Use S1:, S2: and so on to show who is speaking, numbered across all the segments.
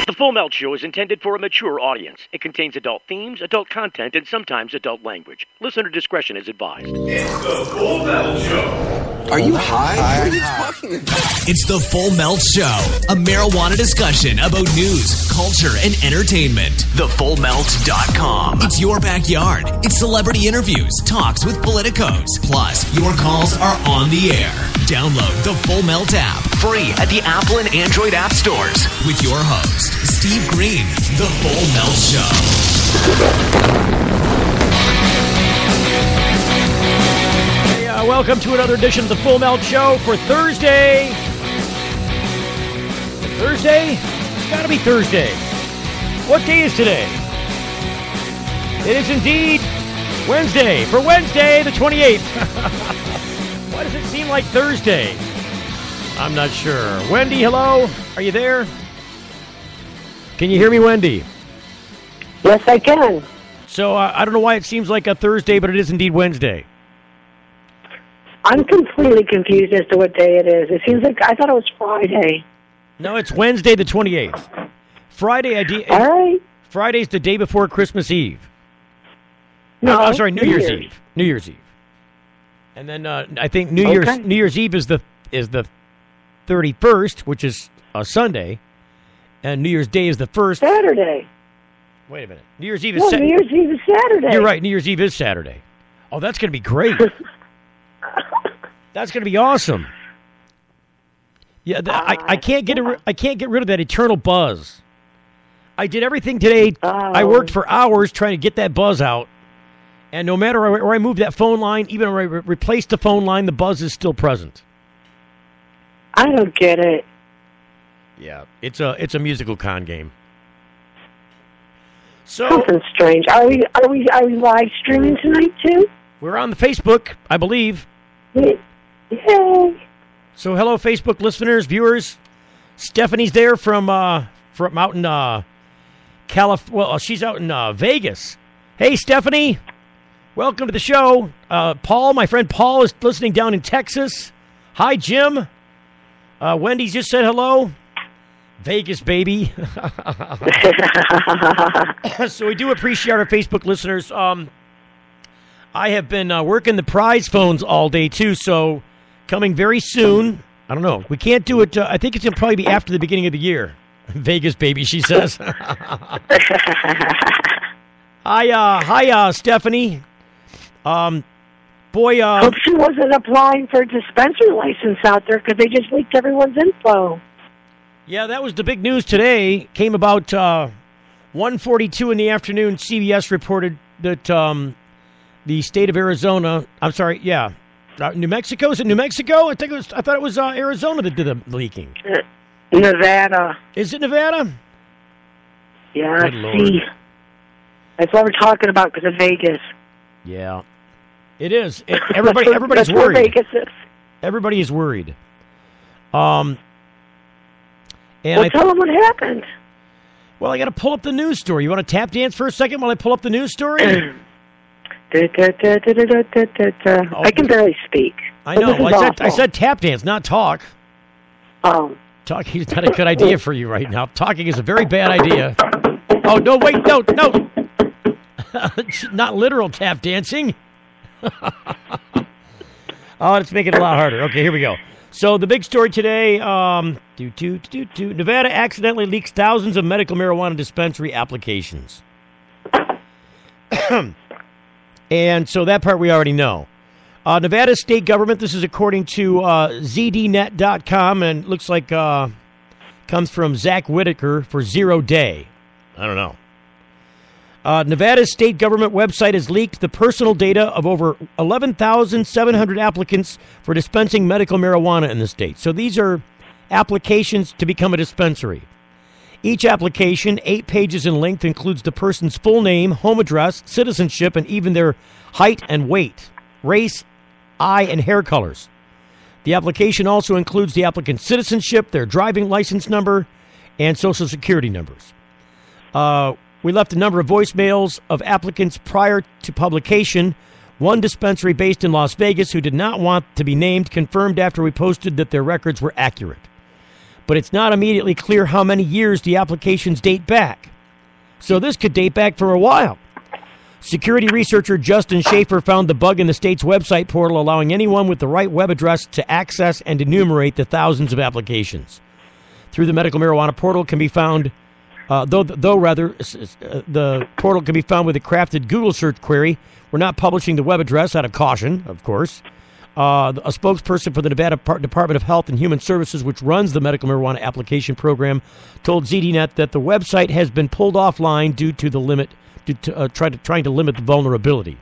S1: The Full Melt Show is intended for a mature audience. It contains adult themes, adult content, and sometimes adult language. Listener discretion is advised.
S2: It's the Full Melt Show.
S3: Are you high? What are you talking about?
S4: It's the Full Melt Show, a marijuana discussion about news, culture, and entertainment. TheFullMelt.com. It's your backyard. It's celebrity interviews, talks with politicos. Plus, your calls are on the air. Download the Full Melt app, free at the Apple and Android app stores. With your host, Steve Green, the Full Melt Show.
S5: Welcome to another edition of the Full Melt Show for Thursday. Thursday? It's got to be Thursday. What day is today? It is indeed Wednesday. For Wednesday, the 28th. Why does it seem like Thursday? I'm not sure. Wendy, hello? Are you there? Can you hear me, Wendy?
S6: Yes, I can.
S5: So, I don't know why it seems like a Thursday, but it is indeed Wednesday.
S6: I'm completely confused as to what day it is. It seems like I thought it was Friday.
S5: No, it's Wednesday the 28th. Friday,
S6: all right.
S5: Friday's the day before Christmas Eve.
S6: No,
S5: I'm sorry, New Year's Eve. New Year's Eve. And then I think New Year's Eve is the 31st, which is a Sunday, and New Year's Day is the 1st.
S6: Saturday.
S5: Wait a minute. New Year's Eve is
S6: New Year's Eve is Saturday.
S5: You're right. New Year's Eve is Saturday. Oh, that's going to be great. That's going to be awesome. Yeah, I can't get rid of that eternal buzz. I did everything today. I worked for hours trying to get that buzz out, and no matter where I move that phone line, even when I replace the phone line, the buzz is still present.
S6: I don't get it.
S5: Yeah, it's a musical con game. So
S6: something strange. Are we live streaming tonight too?
S5: We're on the Facebook, I believe.
S6: Yay!
S5: So hello, Facebook listeners, viewers. Stephanie's there from out in California. Well, she's out in Vegas. Hey, Stephanie, welcome to the show. Paul, my friend Paul, is listening down in Texas. Hi, Jim. Wendy just said hello. Vegas, baby. So we do appreciate our Facebook listeners. I have been working the prize phones all day, too, so coming very soon. I don't know. We can't do it. I think it's going to probably be after the beginning of the year. Vegas, baby, she says. Hi, Stephanie.
S6: Hope she wasn't applying for a dispensary license out there because they just leaked everyone's info.
S5: Yeah, that was the big news today. Came about 1:42 in the afternoon. CBS reported that the state of Arizona, I'm sorry, yeah, New Mexico. Is it New Mexico? I thought it was Arizona that did the leaking.
S6: Nevada.
S5: Is it Nevada?
S6: Yeah, see. That's what we're talking about because of Vegas.
S5: Yeah, it is. Everybody's worried.
S6: Vegas is.
S5: Everybody is worried.
S6: And tell them what happened.
S5: Well, I got to pull up the news story. You want to tap dance for a second while I pull up the news story?
S6: I can barely speak.
S5: I know. I said tap dance, not talk.
S6: Oh.
S5: Talking is not a good idea for you right now. Talking is a very bad idea. Oh, no, wait, no. Not literal tap dancing. Oh, let's make it a lot harder. Okay, here we go. So the big story today, Nevada accidentally leaks thousands of medical marijuana dispensary applications. And so that part we already know. Nevada state government, this is according to ZDNet.com, and looks like comes from Zach Whitaker for 0 Day. I don't know. Nevada's state government website has leaked the personal data of over 11,700 applicants for dispensing medical marijuana in the state. So these are applications to become a dispensary. Each application, 8 pages in length, includes the person's full name, home address, citizenship, and even their height and weight, race, eye, and hair colors. The application also includes the applicant's citizenship, their driving license number, and social security numbers. We left a number of voicemails of applicants prior to publication. One dispensary based in Las Vegas who did not want to be named confirmed after we posted that their records were accurate. but it's not immediately clear how many years the applications date back. So this could date back for a while. Security researcher Justin Schaefer found the bug in the state's website portal, allowing anyone with the right web address to access and enumerate the thousands of applications. Through the medical marijuana portal can be found, the portal can be found with a crafted Google search query. We're not publishing the web address out of caution, of course. A spokesperson for the Nevada Department of Health and Human Services, which runs the medical marijuana application program, told ZDNet that the website has been pulled offline due to the trying to limit the vulnerability.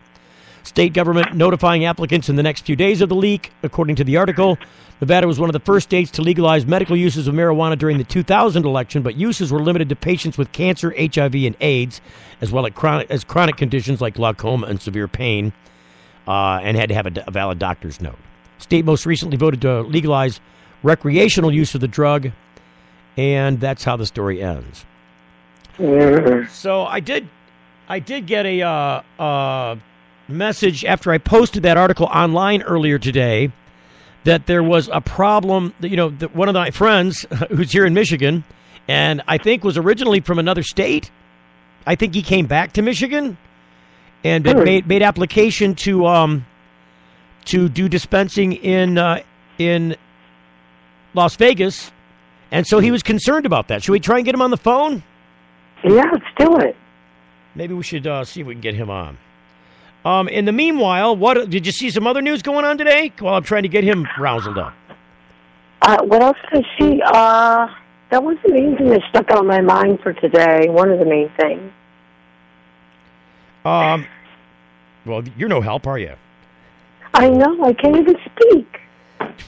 S5: State government notifying applicants in the next few days of the leak. According to the article, Nevada was one of the first states to legalize medical uses of marijuana during the 2000 election, but uses were limited to patients with cancer, HIV, and AIDS, as well as chronic conditions like glaucoma and severe pain, and had to have a valid doctor's note. State most recently voted to legalize recreational use of the drug, and that's how the story ends. So I did get a message after I posted that article online earlier today that there was a problem. That one of my friends who's here in Michigan, and I think was originally from another state. I think he came back to Michigan and made application to do dispensing in Las Vegas, and so he was concerned about that. Should we try and get him on the phone?
S6: Yeah, let's do it.
S5: Maybe we should see if we can get him on. In the meanwhile, what did you see some other news going on today? Well, I'm trying to get him roused up.
S6: What else did I see? That was the main thing that stuck out in my mind for today. One of the main things.
S5: Well, you're no help, are you?
S6: I know. I can't even speak.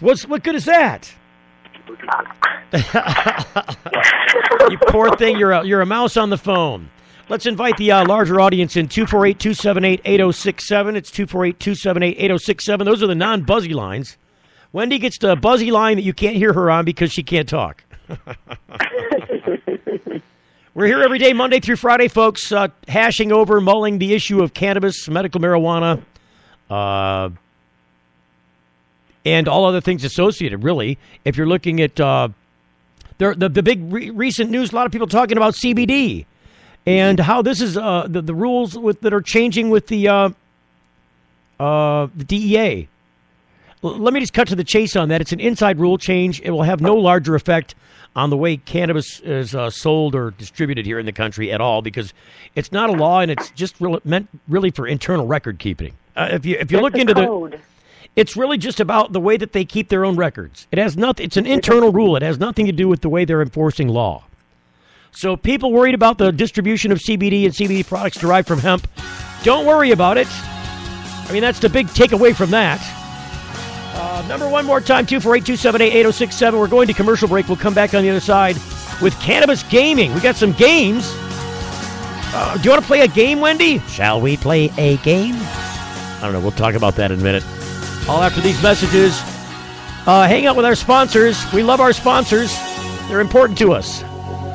S5: What good is that? You poor thing. You're a mouse on the phone. Let's invite the larger audience in 248-278-8067. It's 248-278-8067. Those are the non-buzzy lines. Wendy gets the buzzy line that you can't hear her on because she can't talk. We're here every day, Monday through Friday, folks, hashing over, mulling the issue of cannabis, medical marijuana, and all other things associated, really. If you're looking at the big recent news, a lot of people talking about CBD. And how this is the rules that are changing with the DEA. Let me just cut to the chase on that. It's an inside rule change. It will have no larger effect on the way cannabis is sold or distributed here in the country at all, because it's not a law and it's just meant for internal record keeping. If you look into
S6: code.
S5: It's really just about the way that they keep their own records. It has nothing. It's an internal rule. It has nothing to do with the way they're enforcing law. So people worried about the distribution of CBD and CBD products derived from hemp, don't worry about it. I mean, that's the big takeaway from that. Number one more time, 248-278-8067. We're going to commercial break. We'll come back on the other side with cannabis gaming. We got some games. Do you want to play a game, Wendy? Shall we play a game? I don't know. We'll talk about that in a minute. All after these messages. Hang out with our sponsors. We love our sponsors. They're important to us.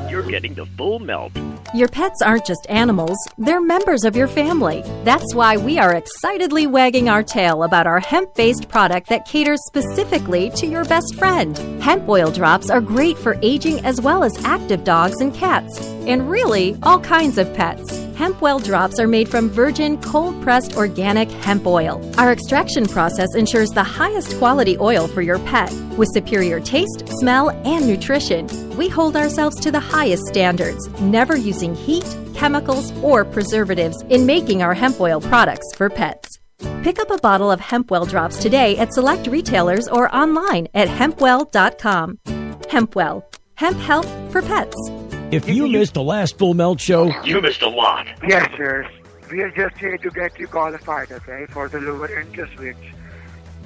S1: You're getting the full melt.
S7: Your pets aren't just animals, they're members of your family. That's why we are excitedly wagging our tail about our hemp-based product that caters specifically to your best friend. Hemp oil drops are great for aging as well as active dogs and cats, and really all kinds of pets. Hemp oil drops are made from virgin, cold-pressed organic hemp oil. Our extraction process ensures the highest quality oil for your pet, with superior taste, smell, and nutrition. We hold ourselves to the highest standards, never using heat, chemicals, or preservatives in making our hemp oil products for pets. Pick up a bottle of hemp oil drops today at select retailers or online at hempwell.com. Hempwell. Hemp health for pets.
S5: If you missed the last Full Melt show,
S1: You missed a lot.
S8: Yes, sir. We are just here to get you qualified, okay, for the lower interest rates.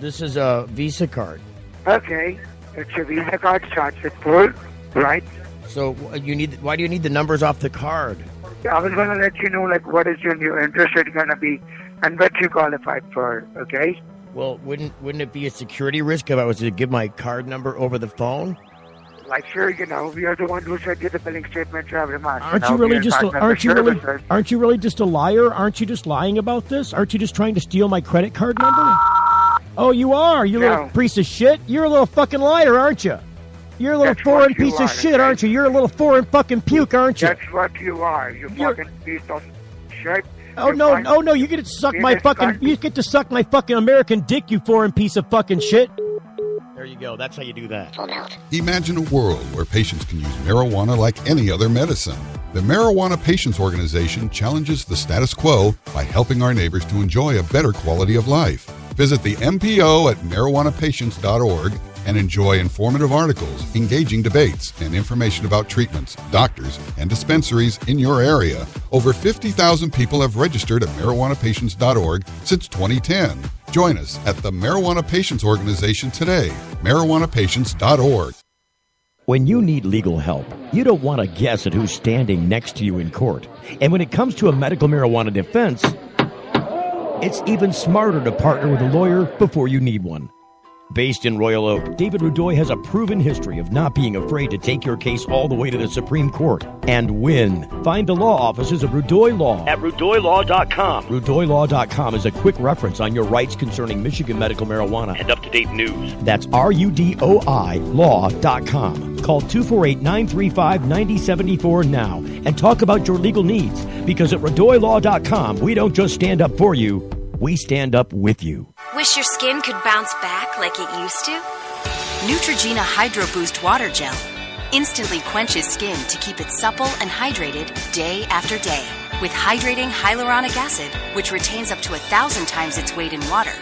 S5: this is a Visa card.
S8: Okay, it's a Visa card, starts at 4, right?
S5: So why do you need the numbers off the card?
S8: I was going to let you know, like, what is your new interest rate going to be and what you qualified for, okay?
S5: Well, wouldn't it be a security risk if I was to give my card number over the phone?
S8: Like, sure, we are the ones who send you the billing statements every month.
S5: Aren't you really just a liar? Aren't you just lying about this? Aren't you just trying to steal my credit card number? Oh, you are? You little piece of shit? You're a little fucking liar, aren't you? You're a little
S8: That's
S5: foreign
S8: what you
S5: piece of
S8: are,
S5: shit,
S8: okay?
S5: aren't you? You're a little foreign fucking puke, aren't you?
S8: That's what you are. You fucking piece of shit.
S5: Oh no! You get to suck my fucking. You get to suck my fucking American dick, you foreign piece of fucking shit. There you go. That's how you do that.
S9: Imagine a world where patients can use marijuana like any other medicine. The Marijuana Patients Organization challenges the status quo by helping our neighbors to enjoy a better quality of life. Visit the MPO at marijuanapatients.org and enjoy informative articles, engaging debates, and information about treatments, doctors, and dispensaries in your area. Over 50,000 people have registered at marijuanapatients.org since 2010. Join us at the Marijuana Patients Organization today, marijuanapatients.org.
S5: When you need legal help, you don't want to guess at who's standing next to you in court. And when it comes to a medical marijuana defense, it's even smarter to partner with a lawyer before you need one. Based in Royal Oak, David Rudoy has a proven history of not being afraid to take your case all the way to the Supreme Court and win. Find the law offices of Rudoy Law
S1: at RudoyLaw.com.
S5: RudoyLaw.com is a quick reference on your rights concerning Michigan medical marijuana
S1: and up-to-date news.
S5: That's RUDOI Law.com. Call 248-935-9074 now and talk about your legal needs, because at RudoyLaw.com, we don't just stand up for you, we stand up with you.
S10: Wish your skin could bounce back like it used to? Neutrogena Hydro Boost Water Gel instantly quenches skin to keep it supple and hydrated day after day. With hydrating hyaluronic acid, which retains up to 1,000 times its weight in water.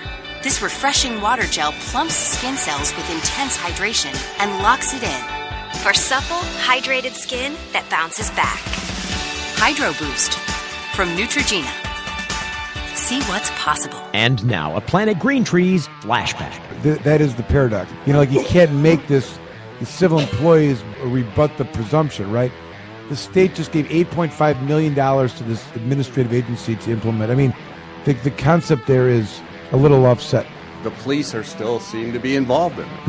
S10: This refreshing water gel plumps skin cells with intense hydration and locks it in. For supple, hydrated skin that bounces back. Hydro Boost from Neutrogena. See what's possible.
S5: And now, a Planet Green Trees flashback.
S11: That is the paradox. Like you can't make this, the civil employees rebut the presumption, right? The state just gave $8.5 million to this administrative agency to implement. I mean, the concept there is a little offset.
S3: The police still seem to be involved in it.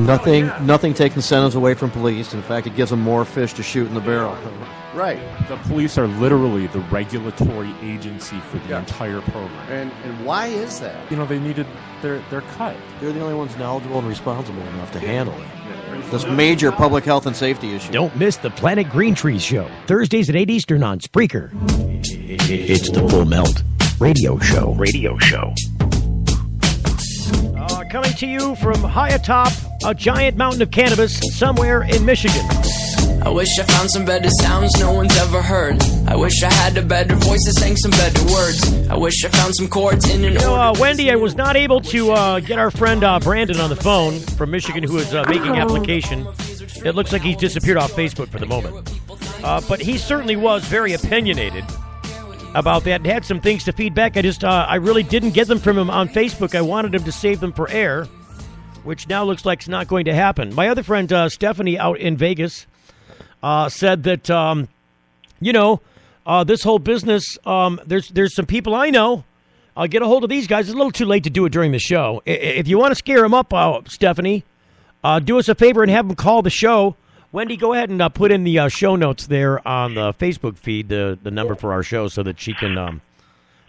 S12: Nothing takes incentives away from police. In fact, it gives them more fish to shoot in the barrel.
S3: Right.
S13: The police are literally the regulatory agency for the entire program.
S3: And why is that?
S13: They needed their cut.
S12: They're the only ones knowledgeable and responsible enough to handle it. This major public health and safety issue.
S5: Don't miss the Planet Green Trees show, Thursdays at 8 Eastern on Spreaker. It's the Full Melt Radio Show. Coming to you from high atop a giant mountain of cannabis somewhere in Michigan.
S14: I wish I found some better sounds no one's ever heard. I wish I had a better voice that sang some better words. I wish I found some chords in an order.
S5: Wendy, I was not able to get our friend Brandon on the phone from Michigan, who is making application. It looks like he's disappeared off Facebook for the moment. But he certainly was very opinionated about that and had some things to feed back. I really didn't get them from him on Facebook. I wanted him to save them for air, which now looks like it's not going to happen. My other friend, Stephanie, out in Vegas, said that, this whole business, there's some people I know. I'll get a hold of these guys. It's a little too late to do it during the show. If you want to scare them up, Stephanie, do us a favor and have them call the show. Wendy, go ahead and put in the show notes there on the Facebook feed, the number for our show, so that she can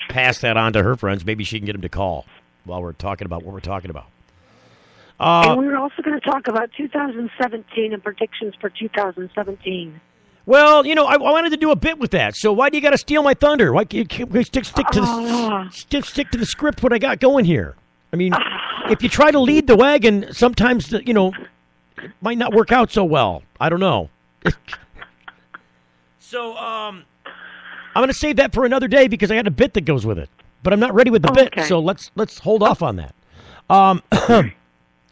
S5: pass that on to her friends. Maybe she can get them to call while we're talking about what we're talking about.
S6: And we were also going to talk about 2017 and predictions for 2017.
S5: Well, I wanted to do a bit with that. So why do you got to steal my thunder? Why can't you stick to the script? What I got going here? I mean, if you try to lead the wagon, sometimes it might not work out so well. I don't know. So I'm going to save that for another day because I got a bit that goes with it. But I'm not ready with the bit, so let's hold off on that.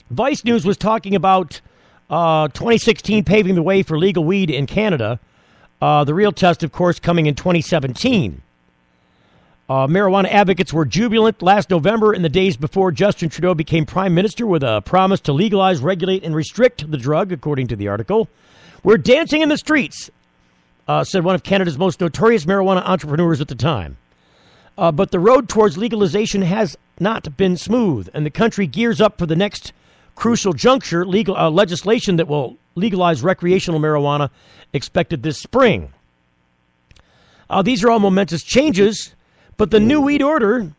S5: Vice News was talking about 2016 paving the way for legal weed in Canada. The real test, of course, coming in 2017. Marijuana advocates were jubilant last November in the days before Justin Trudeau became prime minister with a promise to legalize, regulate, and restrict the drug, according to the article. We're dancing in the streets, said one of Canada's most notorious marijuana entrepreneurs at the time. But the road towards legalization has not been smooth, and the country gears up for the next crucial juncture, legislation that will legalize recreational marijuana expected this spring. These are all momentous changes, but the new weed order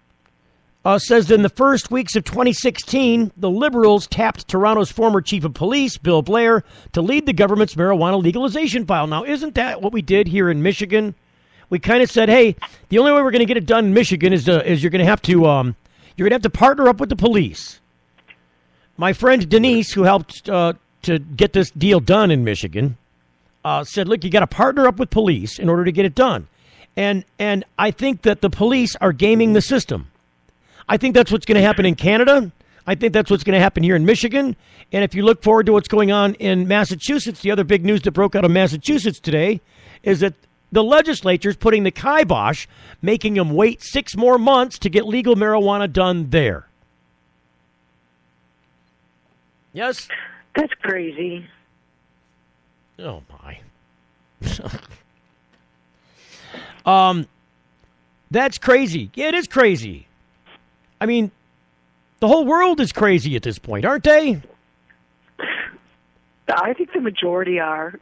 S5: says that in the first weeks of 2016, the Liberals tapped Toronto's former chief of police, Bill Blair, to lead the government's marijuana legalization file. Now, isn't that what we did here in Michigan? We kind of said, hey, the only way we're going to get it done in Michigan is you're going to have to partner up with the police. My friend Denise, who helped to get this deal done in Michigan, said, look, you got to partner up with police in order to get it done. And I think that the police are gaming the system. I think that's what's going to happen in Canada. I think that's what's going to happen here in Michigan. And if you look forward to what's going on in Massachusetts, the other big news that broke out of Massachusetts today is that the legislature is putting the kibosh, making them wait 6 more months to get legal marijuana done there. Yes?
S6: That's crazy.
S5: Oh, my. That's crazy. Yeah, it is crazy. I mean, the whole world is crazy at this point, aren't they?
S6: I think the majority are.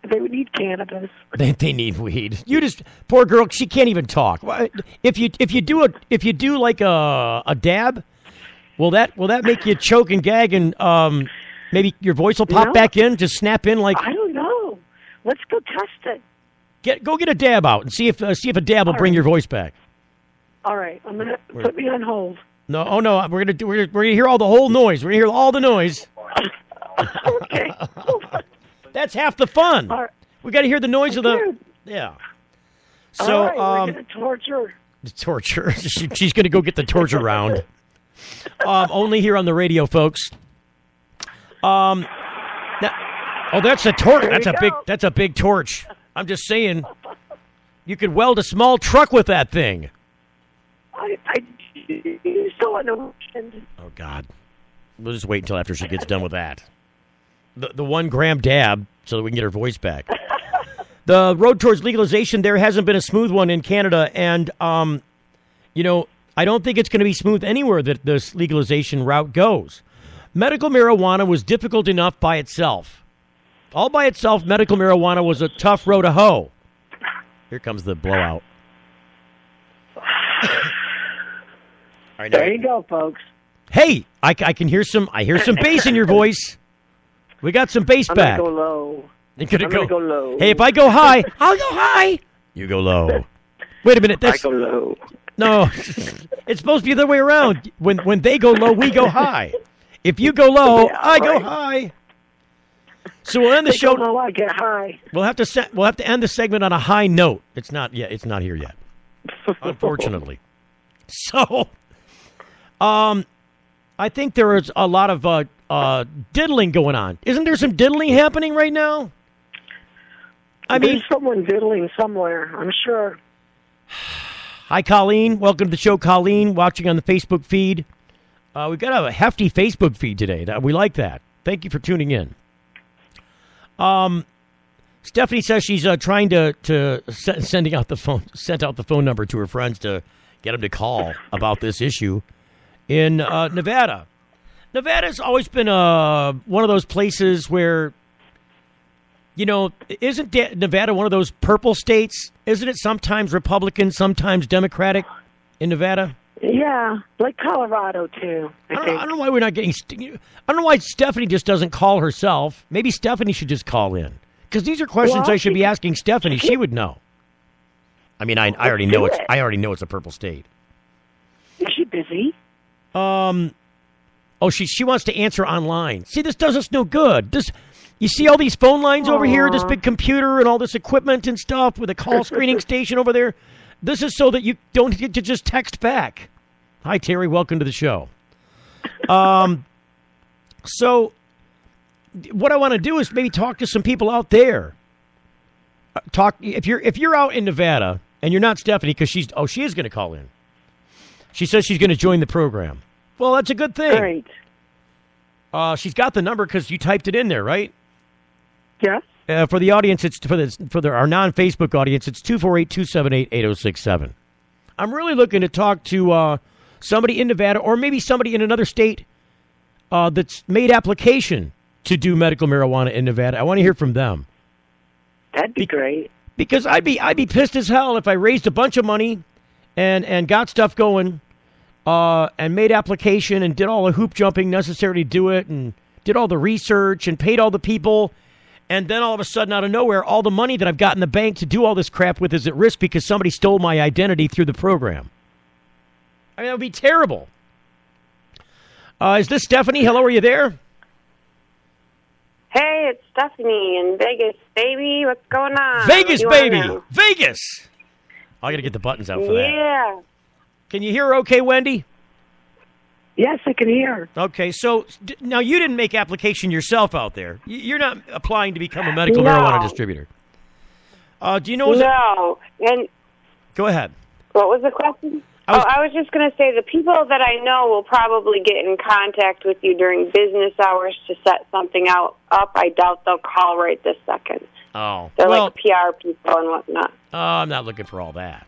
S6: They would need cannabis.
S5: They need weed. You just poor girl. She can't even talk. If you do like a dab, will that make you choke and gag and maybe your voice will pop back in? Just snap in like
S6: I don't know. Let's go test it.
S5: Go get a dab out and see if a dab will bring your voice back.
S6: All right, I'm gonna put me on hold.
S5: No, oh no, we're gonna hear all the whole noise. We're gonna hear all the noise.
S6: Okay.
S5: That's half the fun.
S6: Right.
S5: We got to hear the noise of the. Yeah. So
S6: all right, we're gonna torture.
S5: Torture. She's gonna go get the torture round. Only here on the radio, folks. That's a torch. That's a big torch. I'm just saying, you could weld a small truck with that thing.
S6: You still understand.
S5: Oh God, we'll just wait until after she gets done with that. The 1 gram dab, so that we can get her voice back. The road towards legalization there hasn't been a smooth one in Canada, and I don't think it's going to be smooth anywhere that this legalization route goes. Medical marijuana was difficult enough by itself. All by itself, medical marijuana was a tough road to hoe. Here comes the blowout. All right,
S6: there you go, folks.
S5: Hey, I can hear some. I hear some bass in your voice. We got some bass back.
S6: I'm gonna go low.
S5: I'm gonna
S6: go low.
S5: Hey, if I go high, I'll go high. You go low. Wait a minute.
S6: I go low.
S5: No, it's supposed to be the other way around. When they go low, we go high. If you go low, I go high. So we'll end the show.
S6: Go low, I get high.
S5: We'll have to end the segment on a high note. It's not here yet, unfortunately. So, I think there is a lot of diddling going on. Isn't there some diddling happening right now?
S6: There's someone diddling somewhere, I'm sure.
S5: Hi, Colleen. Welcome to the show, Colleen, watching on the Facebook feed. We've got a hefty Facebook feed today. We like that. Thank you for tuning in. Stephanie says she's trying to sent out the phone number to her friends to get them to call about this issue in Nevada. Nevada's always been one of those places where, isn't Nevada one of those purple states? Isn't it sometimes Republican, sometimes Democratic in Nevada?
S6: Yeah, like Colorado, too, I think.
S5: I don't know why we're not getting... I don't know why Stephanie just doesn't call herself. Maybe Stephanie should just call in. Because these are questions I should be asking Stephanie. She would know. I mean, I already know it's a purple state.
S6: Is she busy?
S5: She wants to answer online. See, this does us no good. You see all these phone lines over here, this big computer and all this equipment and stuff with a call screening station over there? This is so that you don't get to just text back. Hi, Terry. Welcome to the show. So what I want to do is maybe talk to some people out there. If you're out in Nevada and you're not Stephanie, because she is going to call in. She says she's going to join the program. Well, that's a good thing.
S6: Great.
S5: She's got the number because you typed it in there, right?
S6: Yes.
S5: For the audience, it's our non-Facebook audience. It's 248-278-8067. I'm really looking to talk to somebody in Nevada or maybe somebody in another state that's made application to do medical marijuana in Nevada. I want to hear from them.
S6: That'd be great.
S5: Because I'd be pissed as hell if I raised a bunch of money and got stuff going, and made application and did all the hoop jumping necessary to do it and did all the research and paid all the people. And then all of a sudden, out of nowhere, all the money that I've got in the bank to do all this crap with is at risk because somebody stole my identity through the program. I mean, that would be terrible. Is this Stephanie? Hello, are you there?
S15: Hey, it's Stephanie in Vegas, baby. What's going on?
S5: Vegas, baby! Vegas! I got to get the buttons out for that.
S15: Yeah.
S5: Can you hear okay, Wendy?
S6: Yes, I can hear.
S5: Okay, so now you didn't make application yourself out there. You're not applying to become a medical marijuana distributor. Do you know?
S15: No. And
S5: go ahead.
S15: What was the question? I was just going to say the people that I know will probably get in contact with you during business hours to set something up. I doubt they'll call right this second.
S5: Oh.
S15: They're like PR people and whatnot.
S5: I'm not looking for all that.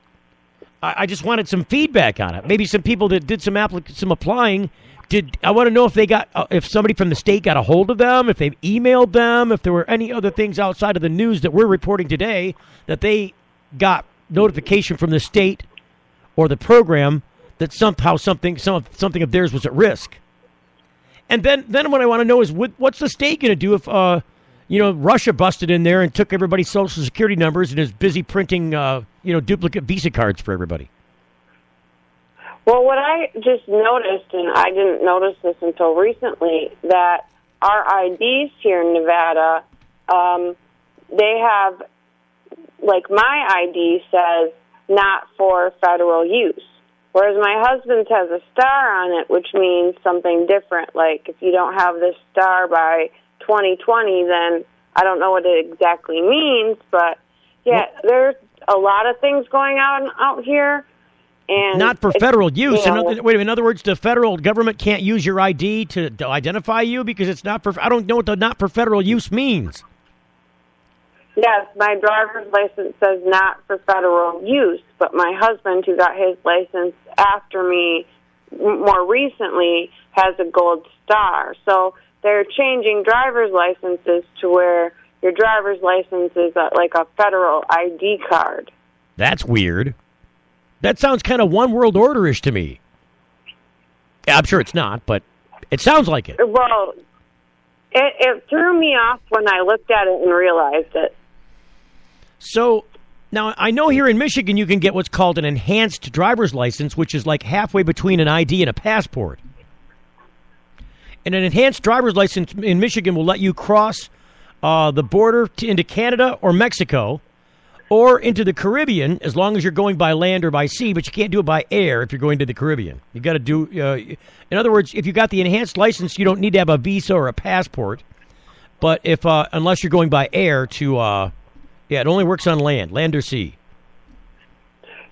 S5: I just wanted some feedback on it. Maybe some people that did some applying. I want to know if they got if somebody from the state got a hold of them, if they emailed them, if there were any other things outside of the news that we're reporting today that they got notification from the state or the program that somehow something of theirs was at risk. And then what I want to know is what's the state going to do if Russia busted in there and took everybody's social security numbers and is busy printing duplicate Visa cards for everybody.
S15: Well, what I just noticed, and I didn't notice this until recently, that our IDs here in Nevada, they have, like my ID says, not for federal use. Whereas my husband's has a star on it, which means something different. Like if you don't have this star by 2020, then I don't know what it exactly means. But, yeah, there's a lot of things going on out here. And
S5: not for federal use. In other words, the federal government can't use your ID to identify you because it's not for. I don't know what the not for federal use means.
S15: Yes, my driver's license says not for federal use, but my husband, who got his license after me more recently, has a gold star. So they're changing driver's licenses to where your driver's license is like a federal ID card.
S5: That's weird. That sounds kind of one world order-ish to me. Yeah, I'm sure it's not, but it sounds like it.
S15: Well, it threw me off when I looked at it and realized it.
S5: So, now, I know here in Michigan you can get what's called an enhanced driver's license, which is like halfway between an ID and a passport. And an enhanced driver's license in Michigan will let you cross the border into Canada or Mexico or into the Caribbean as long as you're going by land or by sea, but you can't do it by air if you're going to the Caribbean. You got to do, in other words, if you got the enhanced license, you don't need to have a visa or a passport. But if unless you're going by air to, it only works on land or sea.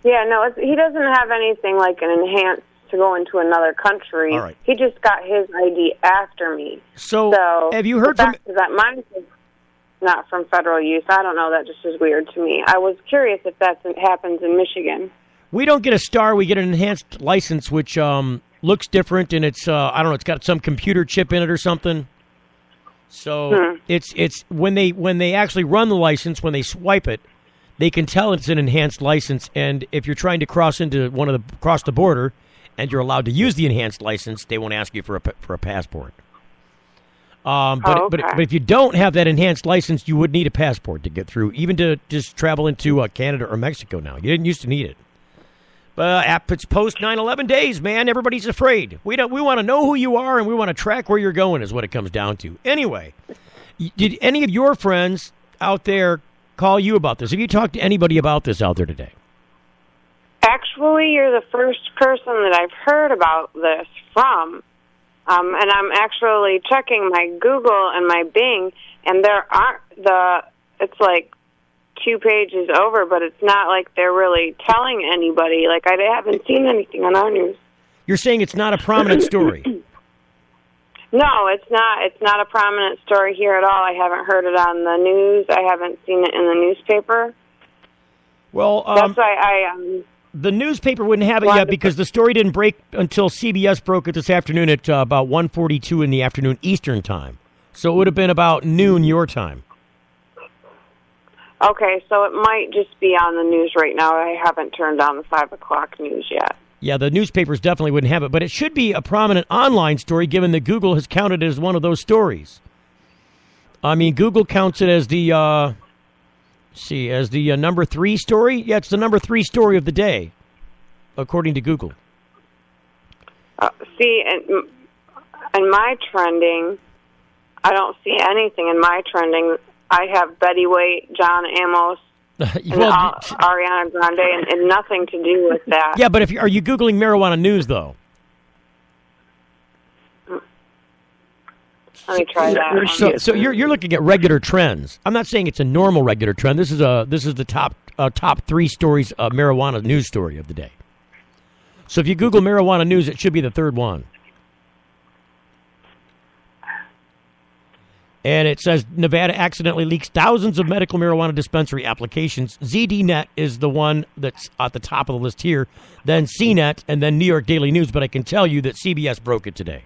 S15: Yeah, no, he doesn't have anything like an enhanced to go into another country.
S5: All right.
S15: He just got his ID after me.
S5: So have you heard from
S15: that mine is not from federal use? I don't know. That just is weird to me. I was curious if that happens in Michigan.
S5: We don't get a star. We get an enhanced license, which looks different, and it's I don't know. It's got some computer chip in it or something. So it's when they actually run the license, when they swipe it, they can tell it's an enhanced license. And if you're trying to cross the border, and you're allowed to use the enhanced license, they won't ask you for a passport. But if you don't have that enhanced license, you would need a passport to get through, even to just travel into Canada or Mexico now. You didn't used to need it. But it's post 9/11 days, man. Everybody's afraid. We want to know who you are, and we want to track where you're going is what it comes down to. Anyway, did any of your friends out there call you about this? Have you talked to anybody about this out there today?
S15: Actually, you're the first person that I've heard about this from. And I'm actually checking my Google and my Bing, and there aren't it's like 2 pages over, but it's not like they're really telling anybody. Like, I haven't seen anything on our news.
S5: You're saying it's not a prominent story?
S15: No, it's not. It's not a prominent story here at all. I haven't heard it on the news. I haven't seen it in the newspaper.
S5: Well,
S15: that's why
S5: the newspaper wouldn't have it yet because the story didn't break until CBS broke it this afternoon at about 1:42 in the afternoon Eastern time. So it would have been about noon your time.
S15: Okay, so it might just be on the news right now. I haven't turned on the 5 o'clock news yet.
S5: Yeah, the newspapers definitely wouldn't have it, but it should be a prominent online story given that Google has counted it as one of those stories. I mean, Google counts it as the, number 3 story. Yeah, it's the number 3 story of the day, according to Google.
S15: In my trending, I don't see anything in my trending. I have Betty White, John Amos, and Ariana Grande, and nothing to do with that.
S5: Yeah, but are you Googling marijuana news, though?
S15: Let me try that.
S5: So you're looking at regular trends. I'm not saying it's a normal regular trend. This is the top 3 stories of marijuana news story of the day. So if you Google marijuana news, it should be the 3rd one. And it says Nevada accidentally leaks thousands of medical marijuana dispensary applications. ZDNet is the one that's at the top of the list here, then CNET, and then New York Daily News. But I can tell you that CBS broke it today.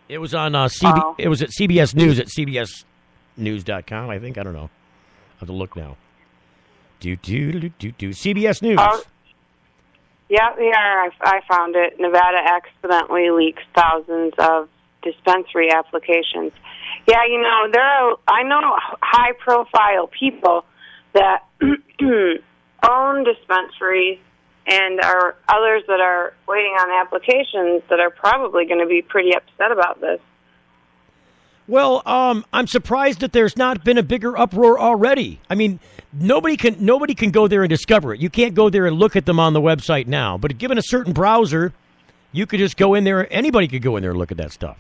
S5: It was on It was at CBS News at CBSNews.com. I think. I don't know. I have to look now. CBS News.
S15: Yeah, here I found it. Nevada accidentally leaks thousands of dispensary applications. Yeah, I know high-profile people that own dispensaries and are others that are waiting on applications that are probably going to be pretty upset about this.
S5: Well, I'm surprised that there's not been a bigger uproar already. I mean, nobody can go there and discover it. You can't go there and look at them on the website now. But given a certain browser, you could just go in there. Anybody could go in there and look at that stuff.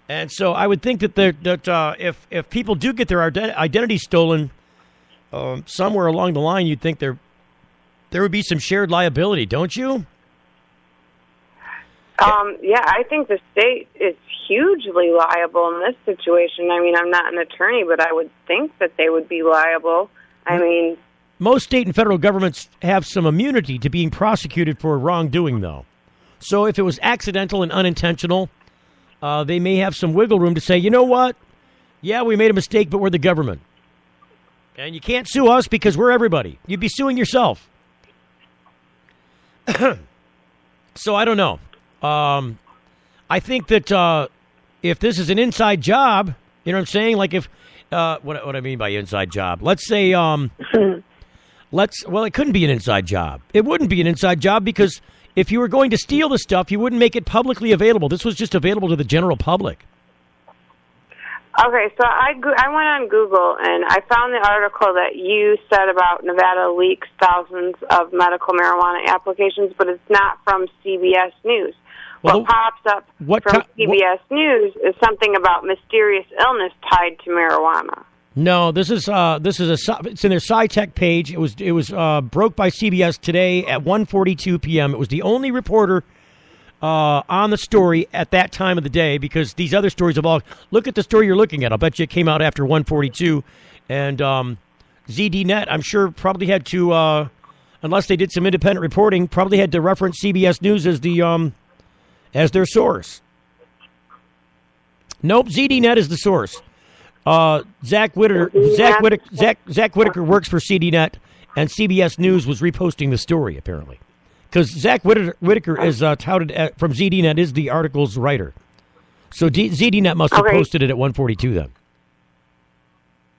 S5: And so I would think that if people do get their identity stolen somewhere along the line, you'd think there would be some shared liability, don't you?
S15: Yeah, I think the state is hugely liable in this situation. I mean, I'm not an attorney, but I would think that they would be liable. I mean,
S5: most state and federal governments have some immunity to being prosecuted for wrongdoing, though. So if it was accidental and unintentional, they may have some wiggle room to say, you know what? Yeah, we made a mistake, but we're the government. And you can't sue us because we're everybody. You'd be suing yourself. So I don't know. I think that if this is an inside job, you know what I'm saying? Like if, what I mean by inside job, let's say, well, it couldn't be an inside job. It wouldn't be an inside job because if you were going to steal the stuff, you wouldn't make it publicly available. This was just available to the general public.
S15: Okay, so I went on Google and I found the article that you said about Nevada leaks thousands of medical marijuana applications, but it's not from CBS News. What pops up from CBS News is something about mysterious illness tied to marijuana.
S5: No, it's in their SciTech page. It was broke by CBS today at 1:42 p.m. It was the only reporter on the story at that time of the day because these other stories have all. Look at the story you're looking at. I'll bet you it came out after 1:42, and ZDNet I'm sure probably had to, unless they did some independent reporting, probably had to reference CBS News as their source. Nope, ZDNet is the source. Zach Whitaker works for ZDNet, and CBS News was reposting the story apparently, because Zach Whitaker is touted from ZDNet is the article's writer. So ZDNet must have posted it at 1:42 then.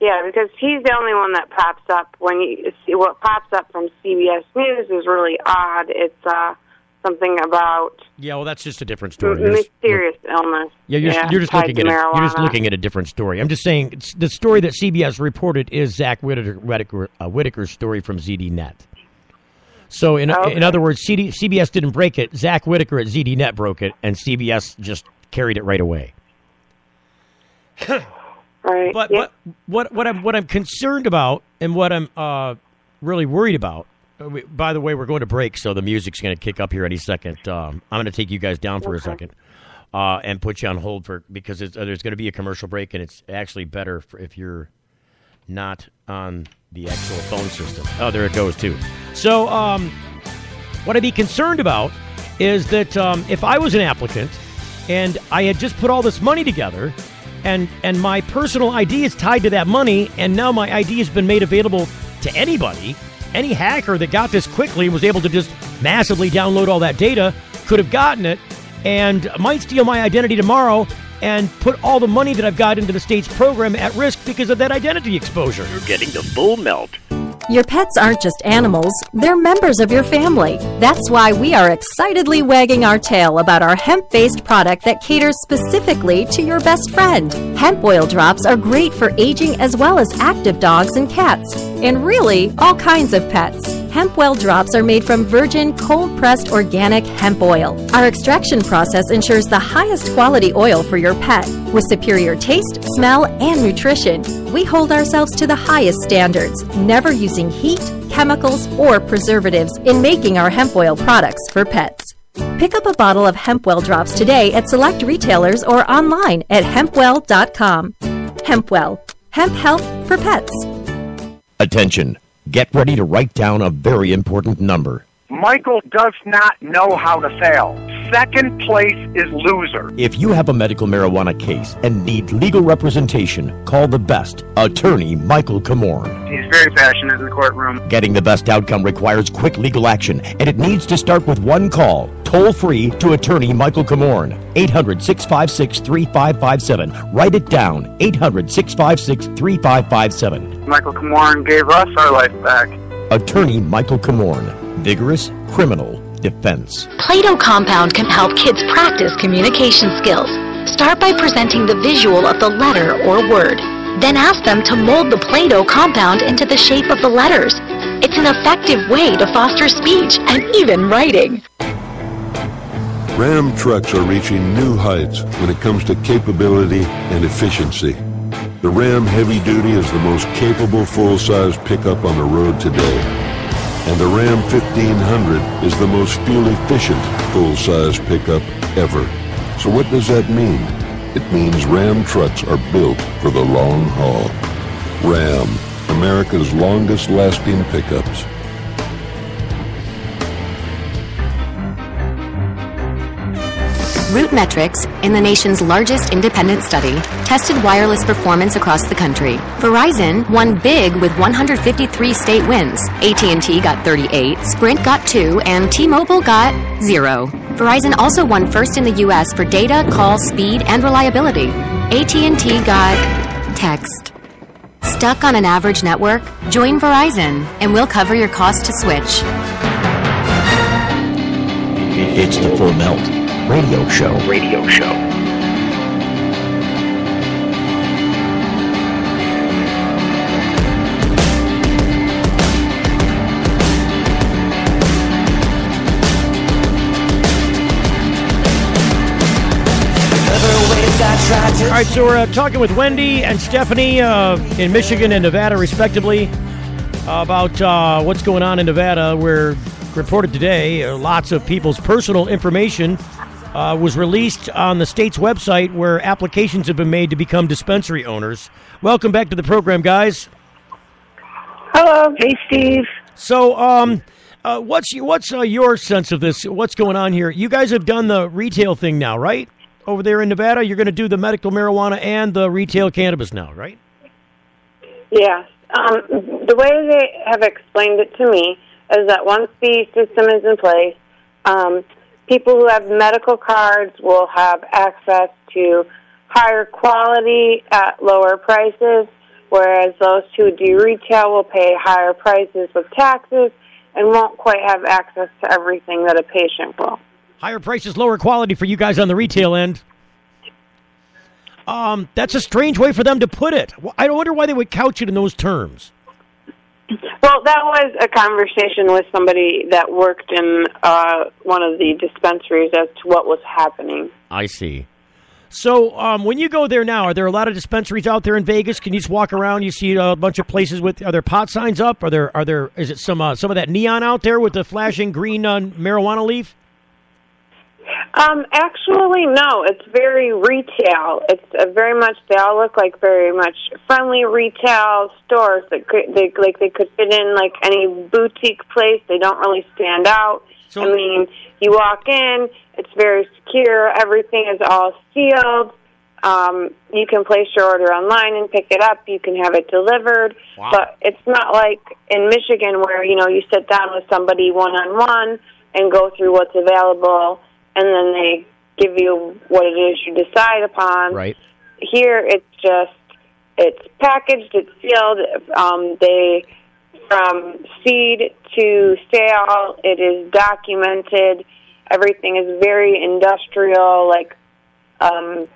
S15: Yeah, because he's the only one that pops up when you see what pops up from CBS News is really odd. It's something about
S5: well, that's just a different story.
S15: Mysterious illness.
S5: Yeah, you're just looking at it. You're just looking at a different story. I'm just saying the story that CBS reported is Zach Whitaker's story from ZDNet. So in other words, CBS didn't break it. Zach Whitaker at ZDNet broke it, and CBS just carried it right away.
S15: Right.
S5: But what I'm concerned about, and what I'm really worried about. By the way, we're going to break, so the music's going to kick up here any second. I'm going to take you guys down for a second and put you on hold because there's going to be a commercial break, and it's actually better if you're not on the actual phone system. Oh, there it goes, too. So what I'd be concerned about is that if I was an applicant and I had just put all this money together and my personal ID is tied to that money, and now my ID has been made available to anybody, any hacker that got this quickly and was able to just massively download all that data could have gotten it and might steal my identity tomorrow and put all the money that I've got into the state's program at risk because of that identity exposure.
S1: You're getting the full melt.
S7: Your pets aren't just animals, they're members of your family. That's why we are excitedly wagging our tail about our hemp-based product that caters specifically to your best friend. Hemp oil drops are great for aging as well as active dogs and cats, and really, all kinds of pets. Hemp oil drops are made from virgin, cold-pressed organic hemp oil. Our extraction process ensures the highest quality oil for your pet. With superior taste, smell, and nutrition, we hold ourselves to the highest standards, never using heat, chemicals, or preservatives in making our hemp oil products for pets. Pick up a bottle of hemp oil drops today at select retailers or online at hempwell.com. Hempwell, hemp health for pets.
S16: Attention. Get ready to write down a very important number.
S17: Michael does not know how to fail. Second place is loser.
S16: If you have a medical marijuana case and need legal representation, call the best, attorney Michael Comorn.
S17: He's very passionate in the courtroom.
S16: Getting the best outcome requires quick legal action, and it needs to start with one call, toll-free to attorney Michael Comorn. 800-656-3557. Write it down, 800-656-3557.
S17: Michael Comorn gave us our life back.
S16: Attorney Michael Comorn. Vigorous criminal defense.
S18: Play-Doh Compound can help kids practice communication skills. Start by presenting the visual of the letter or word. Then ask them to mold the Play-Doh Compound into the shape of the letters. It's an effective way to foster speech and even writing.
S19: Ram trucks are reaching new heights when it comes to capability and efficiency. The Ram Heavy Duty is the most capable full-size pickup on the road today. And the Ram 1500 is the most fuel-efficient full-size pickup ever. So what does that mean? It means Ram trucks are built for the long haul. Ram, America's longest-lasting pickups.
S20: RootMetrics, in the nation's largest independent study, tested wireless performance across the country. Verizon won big with 153 state wins. AT&T got 38, Sprint got 2, and T-Mobile got 0. Verizon also won first in the U.S. for data, call, speed, and reliability. AT&T got text. Stuck on an average network? Join Verizon, and we'll cover your cost to switch.
S16: It's the Full Melt Radio Show.
S5: All right, so we're talking with Wendy and Stephanie in Michigan and Nevada, respectively, about what's going on in Nevada. We're reported today lots of people's personal information was released on the state's website where applications have been made to become dispensary owners. Welcome back to the program, guys.
S6: Hello. Hey, Steve.
S5: So, what's your sense of this? What's going on here? You guys have done the retail thing now, right? Over there in Nevada, you're going to do the medical marijuana and the retail cannabis now, right?
S15: Yes. The way they have explained it to me is that once the system is in place, people who have medical cards will have access to higher quality at lower prices, whereas those who do retail will pay higher prices with taxes and won't quite have access to everything that a patient will.
S5: Higher prices, lower quality for you guys on the retail end. That's a strange way for them to put it. I wonder why they would couch it in those terms.
S15: Well, that was a conversation with somebody that worked in one of the dispensaries as to what was happening.
S5: I see. So when you go there now, are there a lot of dispensaries out there in Vegas? Can you just walk around? You see a bunch of places with, are there pot signs up? Are there? Is it some of that neon out there with the flashing green marijuana leaf?
S15: Actually, no. It's very retail. It's very much. They all look like very much friendly retail stores that they could fit in like any boutique place. They don't really stand out. So, I mean, you walk in. It's very secure. Everything is all sealed. You can place your order online and pick it up. You can have it delivered.
S5: Wow.
S15: But it's not like in Michigan where, you sit down with somebody one-on-one and go through what's available, and then they give you what it is you decide upon.
S5: Right.
S15: Here, it's packaged, it's sealed. From seed to sale, it is documented. Everything is very industrial,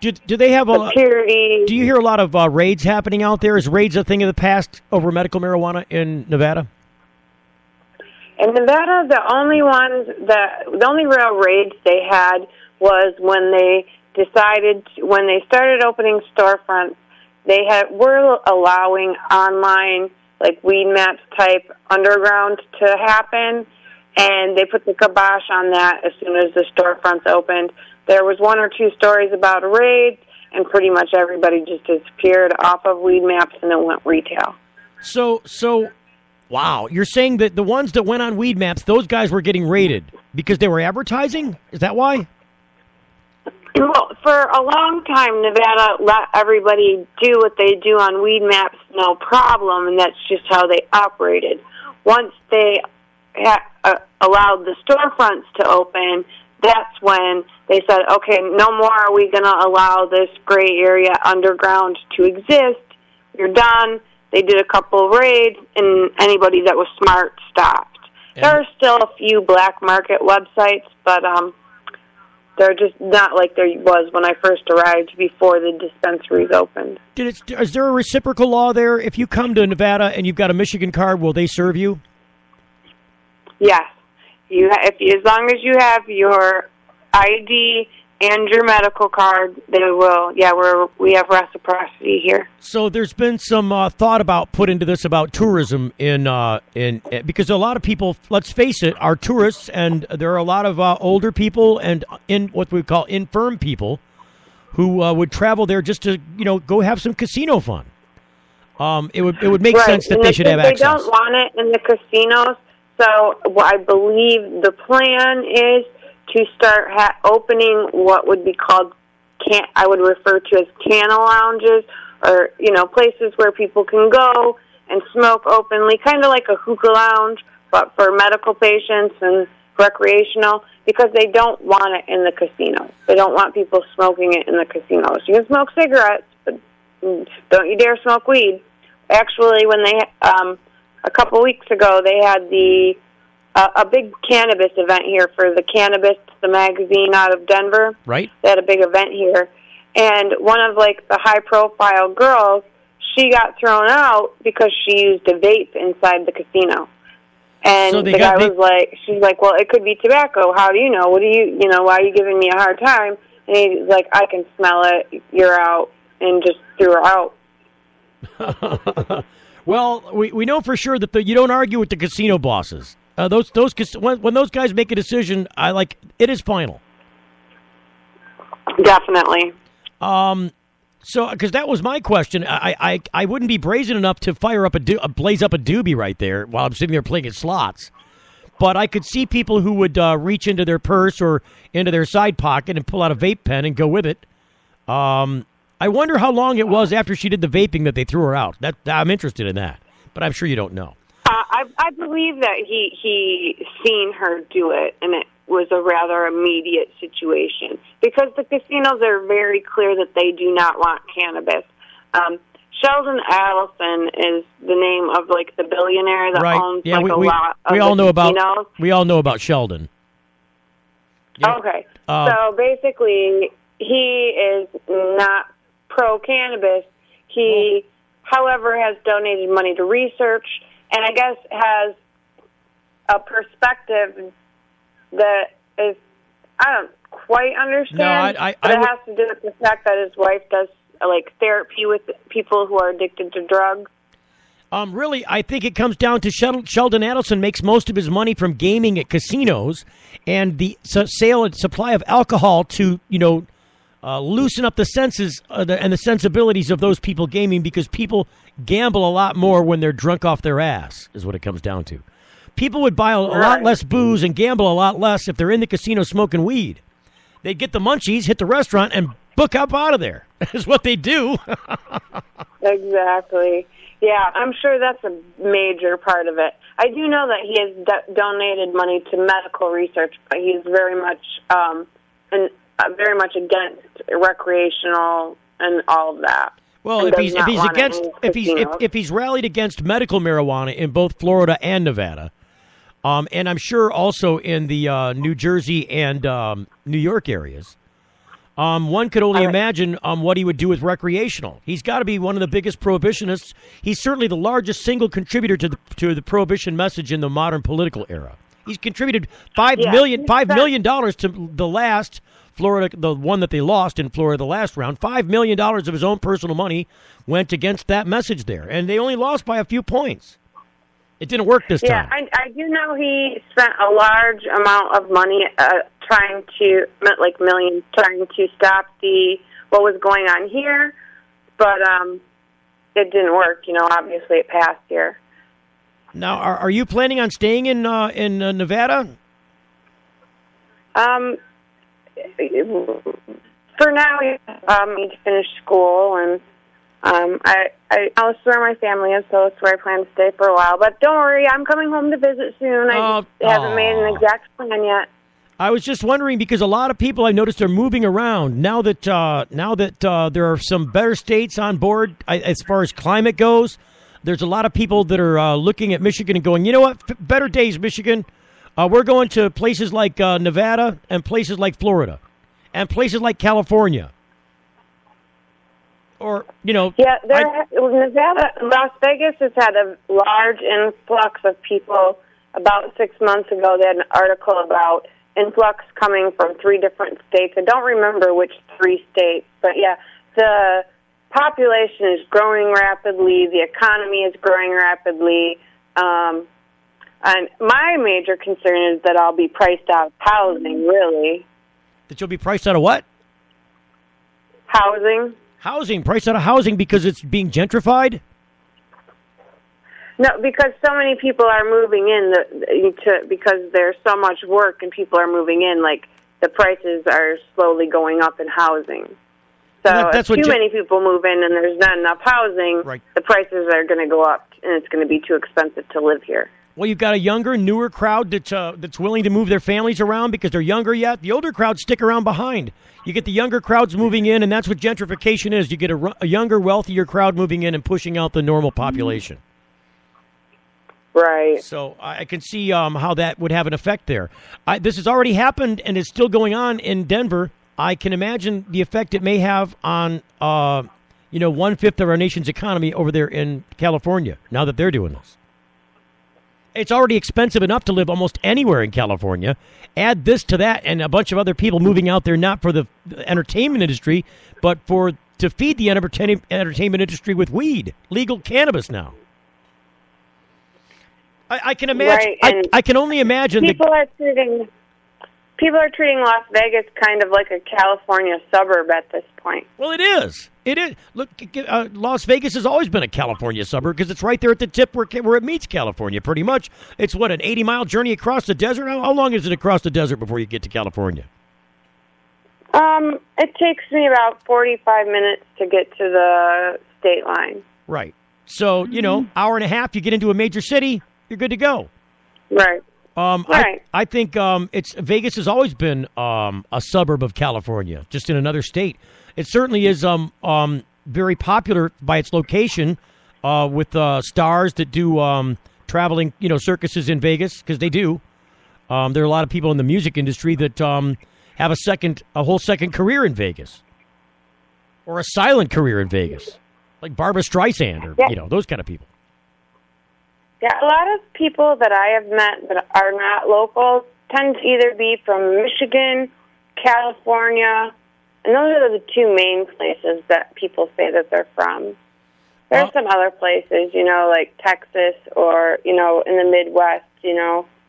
S5: do they have a
S15: purity?
S5: Do you hear a lot of raids happening out there? Is raids a thing of the past over medical marijuana in Nevada?
S15: In Nevada, the only real raids they had was when they started opening storefronts. They were allowing online, Weed Maps type underground to happen, and they put the kibosh on that as soon as the storefronts opened. There was 1 or 2 stories about raids, and pretty much everybody just disappeared off of Weed Maps and it went retail.
S5: So, wow, you're saying that the ones that went on Weed Maps, those guys were getting raided because they were advertising? Is that why?
S15: Well, for a long time, Nevada let everybody do what they do on Weed Maps, no problem, and that's just how they operated. Once they allowed the storefronts to open, that's when they said, okay, no more are we going to allow this gray area underground to exist. You're done. They did a couple of raids, and anybody that was smart stopped. There are still a few black market websites, but they're just not like there was when I first arrived before the dispensaries opened.
S5: Is there a reciprocal law there? If you come to Nevada and you've got a Michigan card, will they serve you?
S15: Yes. As long as you have your ID and your medical card, they will. Yeah, we have reciprocity here.
S5: So there's been some thought about put into this about tourism in because a lot of people, let's face it, are tourists, and there are a lot of older people and in what we call infirm people who would travel there just to go have some casino fun. It would make sense that they should have access.
S15: They don't want it in the casinos. So I believe the plan is to start opening what would be called, I would refer to as canna lounges, or, places where people can go and smoke openly, kind of like a hookah lounge, but for medical patients and recreational, because they don't want it in the casinos. They don't want people smoking it in the casinos. You can smoke cigarettes, but don't you dare smoke weed. Actually, when they a couple weeks ago, they had a big cannabis event here for the Cannabis, the magazine out of Denver.
S5: Right.
S15: They had a big event here. And one of, the high-profile girls, she got thrown out because she used a vape inside the casino. And
S5: so
S15: the guy was she's like, well, it could be tobacco. How do you know? What do you, why are you giving me a hard time? And he's like, I can smell it. You're out. And just threw her out.
S5: Well, we know for sure that you don't argue with the casino bosses. When those guys make a decision, it is final.
S15: Definitely.
S5: So, because that was my question, I wouldn't be brazen enough to fire up blaze up a doobie right there while I'm sitting there playing at slots. But I could see people who would reach into their purse or into their side pocket and pull out a vape pen and go with it. I wonder how long it was after she did the vaping that they threw her out. I'm interested in that, but I'm sure you don't know.
S15: I believe that he seen her do it, and it was a rather immediate situation because the casinos are very clear that they do not want cannabis. Sheldon Adelson is the name of the billionaire that owns a lot of
S5: we all know
S15: casinos.
S5: We all know about Sheldon.
S15: Yeah. Okay, so basically, he is not pro-cannabis. He, however, has donated money to research, and I guess has a perspective that is, I don't quite understand, but it has to do with the fact that his wife does therapy with people who are addicted to drugs.
S5: Really, I think it comes down to Sheldon Adelson makes most of his money from gaming at casinos and the sale and supply of alcohol to, loosen up the senses and the sensibilities of those people gaming, because people gamble a lot more when they're drunk off their ass, is what it comes down to. People would buy a lot less booze and gamble a lot less if they're in the casino smoking weed. They'd get the munchies, hit the restaurant, and book up out of there. Is what they do.
S15: Exactly. Yeah, I'm sure that's a major part of it. I do know that he has donated money to medical research, but he's very much very much against recreational and all of that.
S5: Well, if he's rallied against medical marijuana in both Florida and Nevada, and I'm sure also in the New Jersey and New York areas, one could only imagine what he would do with recreational. He's got to be one of the biggest prohibitionists. He's certainly the largest single contributor to the prohibition message in the modern political era. He's contributed $5 million to the last Florida, the one that they lost in Florida the last round. $5 million of his own personal money went against that message there, and they only lost by a few points. It didn't work this time.
S15: Yeah, I do know he spent a large amount of money millions trying to stop what was going on here, but it didn't work. Obviously it passed here.
S5: Now, are you planning on staying in Nevada?
S15: For now, I need to finish school, and I'll where my family is, so it's where I plan to stay for a while. But don't worry, I'm coming home to visit soon. I just haven't made an exact plan yet.
S5: I was just wondering because a lot of people I noticed are moving around now that there are some better states on board as far as climate goes. There's a lot of people that are looking at Michigan and going, you know what, better days, Michigan. We're going to places like Nevada and places like Florida and places like California. Or,
S15: Nevada, Las Vegas has had a large influx of people. About 6 months ago, they had an article about influx coming from 3 different states. I don't remember which 3 states, but yeah, the population is growing rapidly. The economy is growing rapidly. And my major concern is that I'll be priced out of housing, really.
S5: That you'll be priced out of what?
S15: Housing.
S5: Housing, priced out of housing because it's being gentrified?
S15: No, because so many people are moving in because there's so much work and people are moving in, like the prices are slowly going up in housing. So if too many people move in and there's not enough housing, the prices are going to go up and it's going to be too expensive to live here.
S5: Well, you've got a younger, newer crowd that's willing to move their families around because they're younger yet. The older crowds stick around behind. You get the younger crowds moving in, and that's what gentrification is. You get a younger, wealthier crowd moving in and pushing out the normal population.
S15: Right.
S5: So I can see how that would have an effect there. This has already happened and is still going on in Denver. I can imagine the effect it may have on, 1/5 of our nation's economy over there in California, now that they're doing this. It's already expensive enough to live almost anywhere in California. Add this to that and a bunch of other people moving out there, not for the entertainment industry, but to feed the entertainment industry with weed, legal cannabis now. I can imagine.
S15: Right,
S5: I can only imagine.
S15: People are treating Las Vegas kind of like a California suburb at this point.
S5: Well, it is. It is. Look, Las Vegas has always been a California suburb because it's right there at the tip where it meets California, pretty much. It's, an 80-mile journey across the desert? How long is it across the desert before you get to California?
S15: It takes me about 45 minutes to get to the state line.
S5: Right. So, hour and a half, you get into a major city, you're good to go.
S15: Right. Right.
S5: I think Vegas has always been a suburb of California, just in another state. It certainly is very popular by its location with stars that do traveling, circuses in Vegas, because they do. There are a lot of people in the music industry that have a whole second career in Vegas, or a silent career in Vegas, like Barbra Streisand, or those kind of people.
S15: Yeah, a lot of people that I have met that are not local tend to either be from Michigan, California, and those are the 2 main places that people say that they're from. There are some other places, like Texas or, in the Midwest,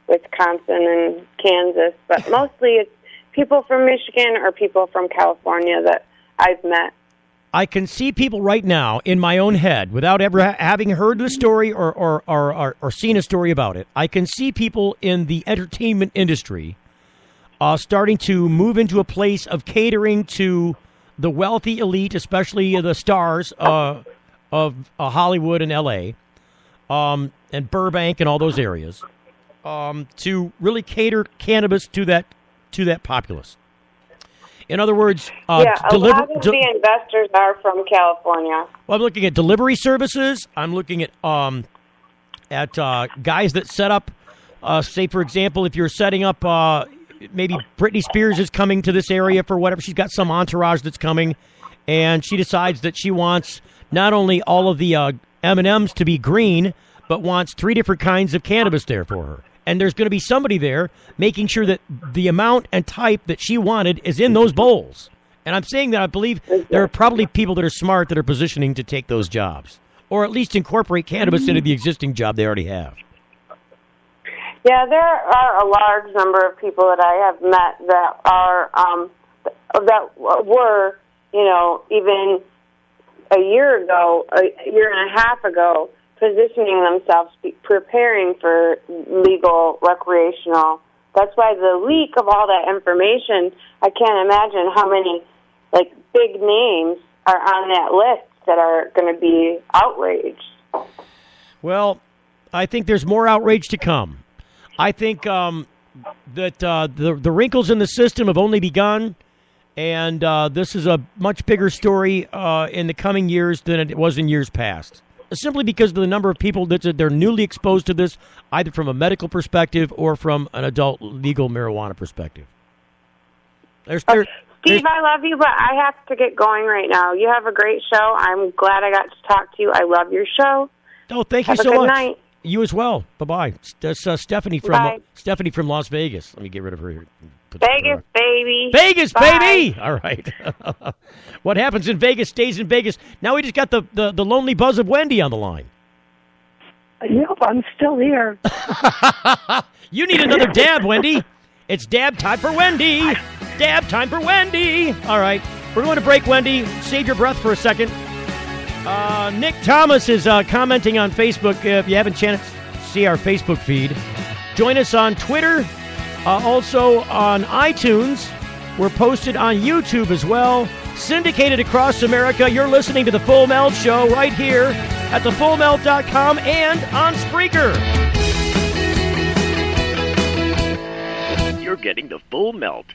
S15: Wisconsin and Kansas, but mostly it's people from Michigan or people from California that I've met.
S5: I can see people right now in my own head, without ever having heard the story or seen a story about it. I can see people in the entertainment industry starting to move into a place of catering to the wealthy elite, especially the stars of Hollywood and L.A., and Burbank and all those areas, to really cater cannabis to that populace. In other words,
S15: a lot of the investors are from California.
S5: Well, I'm looking at delivery services. I'm looking at guys that set up, say, for example, if you're setting up, maybe Britney Spears is coming to this area for whatever. She's got some entourage that's coming, and she decides that she wants not only all of the M&Ms to be green, but wants 3 different kinds of cannabis there for her. And there's going to be somebody there making sure that the amount and type that she wanted is in those bowls. And I'm saying that I believe there are probably people that are smart that are positioning to take those jobs, or at least incorporate cannabis into the existing job they already have.
S15: Yeah, there are a large number of people that I have met that are that were, even a year ago, a year and a half ago, positioning themselves, preparing for legal recreational. That's why the leak of all that information, I can't imagine how many big names are on that list that are going to be outraged. Well,
S5: I think there's more outrage to come. I think that the wrinkles in the system have only begun, and this is a much bigger story in the coming years than it was in years past. Simply because of the number of people that they're newly exposed to this, either from a medical perspective or from an adult legal marijuana perspective. Steve,
S15: I love you, but I have to get going right now. You have a great show. I'm glad I got to talk to you. I love your show.
S5: Oh, thank you so much. Have a good night. You as well. Bye-bye. That's Stephanie from Las Vegas. Let me get rid of her here.
S15: Vegas, baby.
S5: Vegas,
S15: Bye.
S5: baby. All right. What happens in Vegas stays in Vegas. Now we just got the lonely buzz of Wendy on the line.
S6: Yep, I'm still here.
S5: You need another dab, Wendy. It's dab time for Wendy. Dab time for Wendy. All right. We're going to break, Wendy. Save your breath for a second. Nick Thomas is commenting on Facebook. If you haven't a chance to see our Facebook feed, join us on Twitter. Also on iTunes. We're posted on YouTube as well. Syndicated across America. You're listening to The Full Melt Show right here at thefullmelt.com and on Spreaker.
S1: You're getting The Full Melt.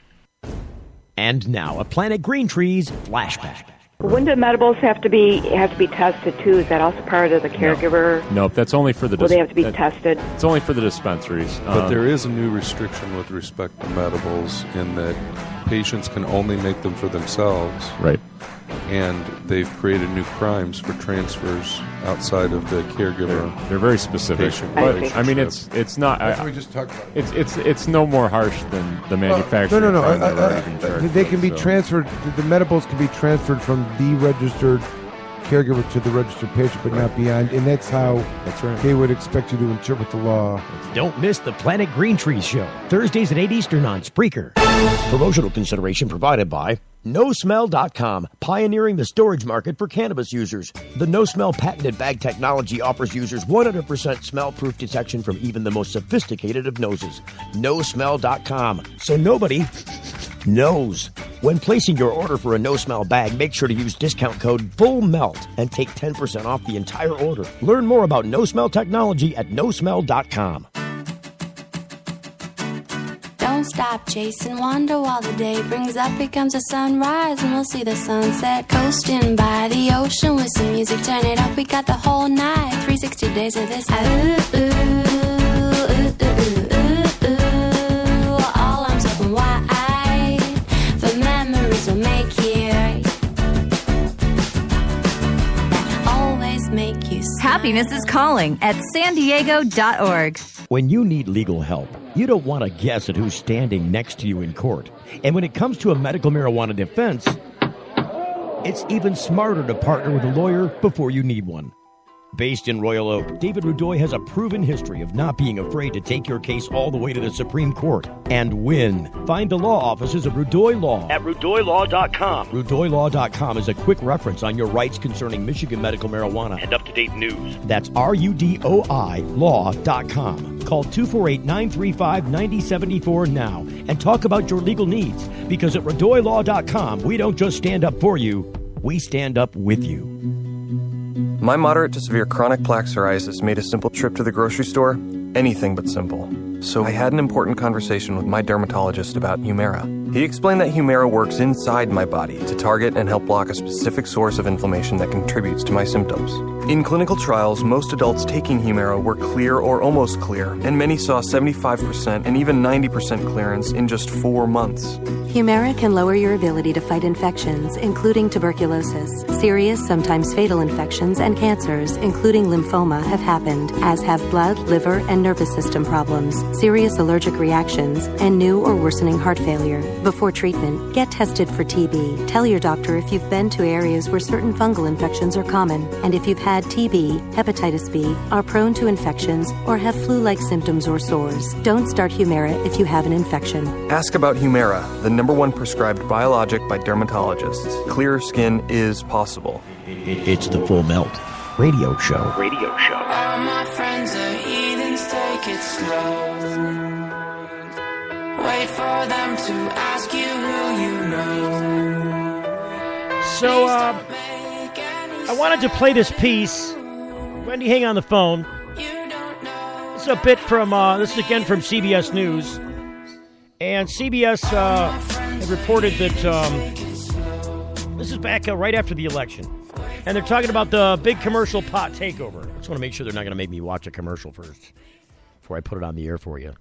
S16: And now, a Planet Green Trees flashback.
S21: When do medibles have to be tested too? Is that also part of the caregiver?
S13: Nope, that's only for the.
S21: Will they have to be tested?
S13: It's only for the dispensaries.
S22: But there is a new restriction with respect to medibles in that patients can only make them for themselves.
S13: Right.
S22: And they've created new crimes for transfers outside of the caregiver.
S13: They're very specific. But I mean, it's not.
S11: That's what we just talked about.
S13: It's no more harsh than the manufacturer.
S11: No. They can be transferred. The medibles can be transferred from the registered caregiver to the registered patient, but not beyond. And that's how they would expect you to interpret the law.
S16: Don't miss the Planet Green Trees Show, Thursdays at 8 Eastern on Spreaker. Promotional consideration provided by NoSmell.com, pioneering the storage market for cannabis users. The No-Smell patented bag technology offers users 100% smell-proof detection from even the most sophisticated of noses. NoSmell.com, so nobody knows. When placing your order for a No-Smell bag, make sure to use discount code FULLMELT and take 10% off the entire order. Learn more about No-Smell technology at NoSmell.com.
S23: Don't stop chasing, wander while the day brings up. Here comes the sunrise and we'll see the sunset. Coasting by the ocean with some music, turn it up. We got the whole night, 360 days of this. All arms open wide, the memories will make you right. That always make you smile.
S7: Happiness is calling at sandiego.org.
S16: When you need legal help, you don't want to guess at who's standing next to you in court. And when it comes to a medical marijuana defense, it's even smarter to partner with a lawyer before you need one. Based in Royal Oak, David Rudoy has a proven history of not being afraid to take your case all the way to the Supreme Court and win. Find the law offices of Rudoy Law
S1: at RudoyLaw.com.
S16: RudoyLaw.com is a quick reference on your rights concerning Michigan medical marijuana
S1: and up-to-date news.
S16: That's RUDOI Law.com. Call 248-935-9074 now and talk about your legal needs, because at RudoyLaw.com, we don't just stand up for you, we stand up with you.
S2: My moderate to severe chronic plaque psoriasis made a simple trip to the grocery store anything but simple. So I had an important conversation with my dermatologist about Humira. He explained that Humira works inside my body to target and help block a specific source of inflammation that contributes to my symptoms. In clinical trials, most adults taking Humira were clear or almost clear, and many saw 75% and even 90% clearance in just 4 months.
S20: Humira can lower your ability to fight infections, including tuberculosis. Serious, sometimes fatal infections and cancers, including lymphoma, have happened, as have blood, liver, and nervous system problems, serious allergic reactions, and new or worsening heart failure. Before treatment, get tested for TB. Tell your doctor if you've been to areas where certain fungal infections are common, and if you've had TB, hepatitis B, are prone to infections, or have flu-like symptoms or sores. Don't start Humira if you have an infection.
S2: Ask about Humira, the #1 prescribed biologic by dermatologists. Clearer skin is possible.
S16: It's the Full Melt radio show.
S14: All my friends are heathens, take it slow. Wait for them to ask you who you know.
S5: So, I wanted to play this piece. Wendy, hang on the phone. This is a bit from, this is again from CBS News. And CBS had reported that this is back right after the election. And they're talking about the big commercial pot takeover. I just want to make sure they're not going to make me watch a commercial first before I put it on the air for you.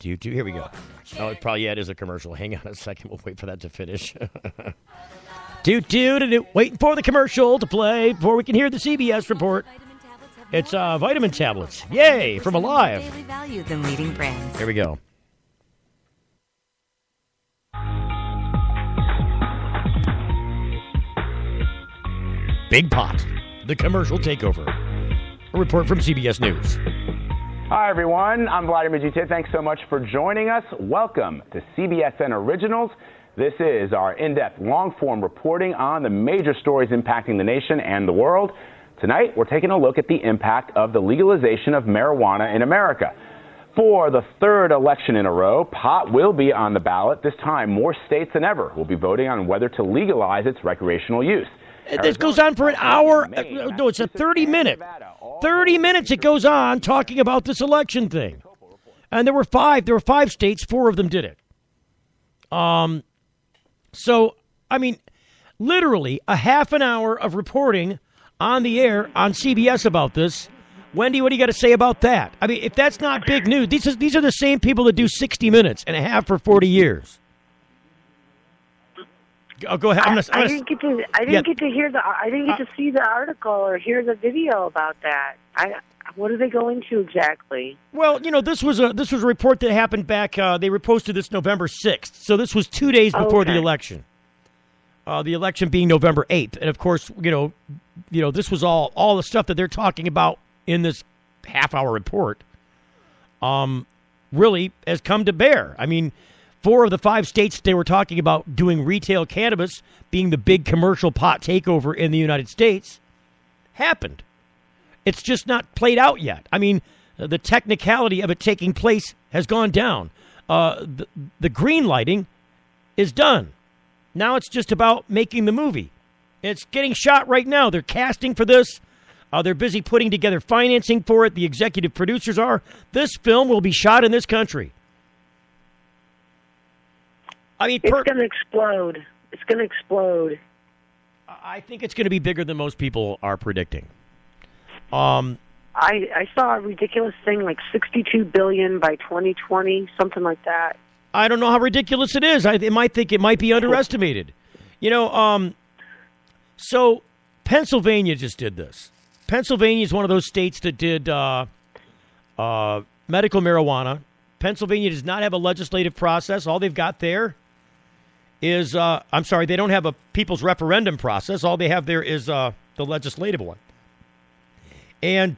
S5: Here we go. Oh, it probably, it is a commercial. Hang on a second. We'll wait for that to finish. Waiting for the commercial to play before we can hear the CBS report. It's vitamin tablets. Yay, from Alive.
S20: Value than leading brands.
S5: Here we go. Big Pot, the commercial takeover. A report from CBS News.
S4: Hi, everyone. I'm Vladimir Gita. Thanks so much for joining us. Welcome to CBSN Originals. This is our in-depth, long-form reporting on the major stories impacting the nation and the world. Tonight, we're taking a look at the impact of the legalization of marijuana in America. For the third election in a row, pot will be on the ballot. This time, more states than ever will be voting on whether to legalize its recreational use.
S5: This goes on for an hour. No, it's a 30-minute. 30 minutes it goes on talking about this election thing. And there were five states, 4 of them did it. So, I mean, literally a half an hour of reporting on the air on CBS about this. Wendy, what do you got to say about that? I mean, if that's not big news, these are the same people that do 60 minutes and a half for 40 years. Oh, go ahead.
S6: I didn't get to see the article or hear the video about that. What are they going to exactly?
S5: Well, this was a report that happened back. They reposted this November 6th, so this was 2 days before the election. The election being November 8th, and of course, this was all the stuff that they're talking about in this half-hour report. Really has come to bear. I mean, 4 of the 5 states they were talking about doing retail cannabis, being the big commercial pot takeover in the United States, happened. It's just not played out yet. I mean, the technicality of it taking place has gone down. The green lighting is done. Now it's just about making the movie. It's getting shot right now. They're casting for this. They're busy putting together financing for it. The executive producers are. This film will be shot in this country. I mean,
S6: it's going to explode. It's going to explode.
S5: I think it's going to be bigger than most people are predicting.
S6: I saw a ridiculous thing like $62 billion by 2020, something like that.
S5: I don't know how ridiculous it is. I might think it might be underestimated. So Pennsylvania just did this. Pennsylvania is one of those states that did medical marijuana. Pennsylvania does not have a legislative process. All they've got there is, they don't have a people's referendum process. All they have there is the legislative one. And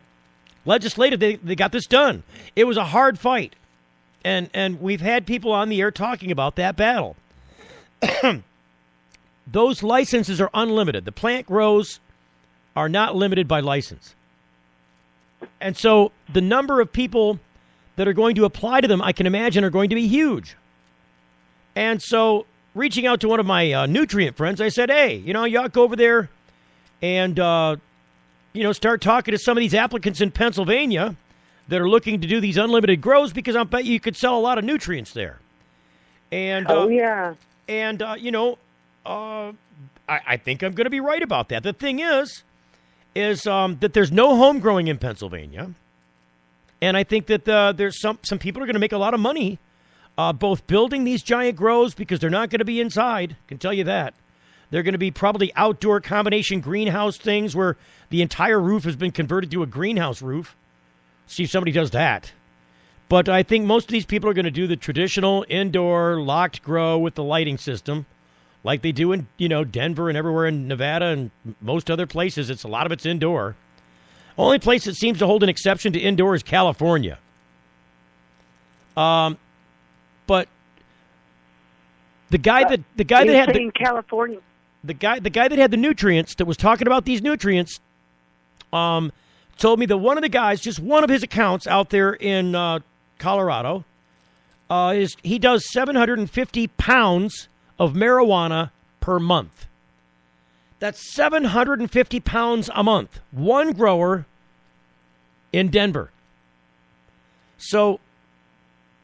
S5: legislatively, they got this done. It was a hard fight. And we've had people on the air talking about that battle. Those licenses are unlimited. The plant grows are not limited by license. And so the number of people that are going to apply to them, I can imagine, are going to be huge. And so reaching out to one of my nutrient friends, I said, hey, you ought to go over there and, start talking to some of these applicants in Pennsylvania that are looking to do these unlimited grows, because I bet you could sell a lot of nutrients there. And
S6: yeah.
S5: And, I think I'm going to be right about that. The thing is that there's no home growing in Pennsylvania. And I think that there's some people are going to make a lot of money both building these giant grows, because they're not going to be inside. I can tell you that. They're going to be probably outdoor combination greenhouse things where the entire roof has been converted to a greenhouse roof. See if somebody does that. But I think most of these people are going to do the traditional indoor locked grow with the lighting system, like they do in Denver and everywhere in Nevada and most other places. A lot of it's indoor. Only place that seems to hold an exception to indoor is California. But the guy that had
S6: California.
S5: The guy that had the nutrients, that was talking about these nutrients, told me that one of the guys, just one of his accounts out there in Colorado, he does 750 pounds of marijuana per month. That's 750 pounds a month. One grower in Denver. So,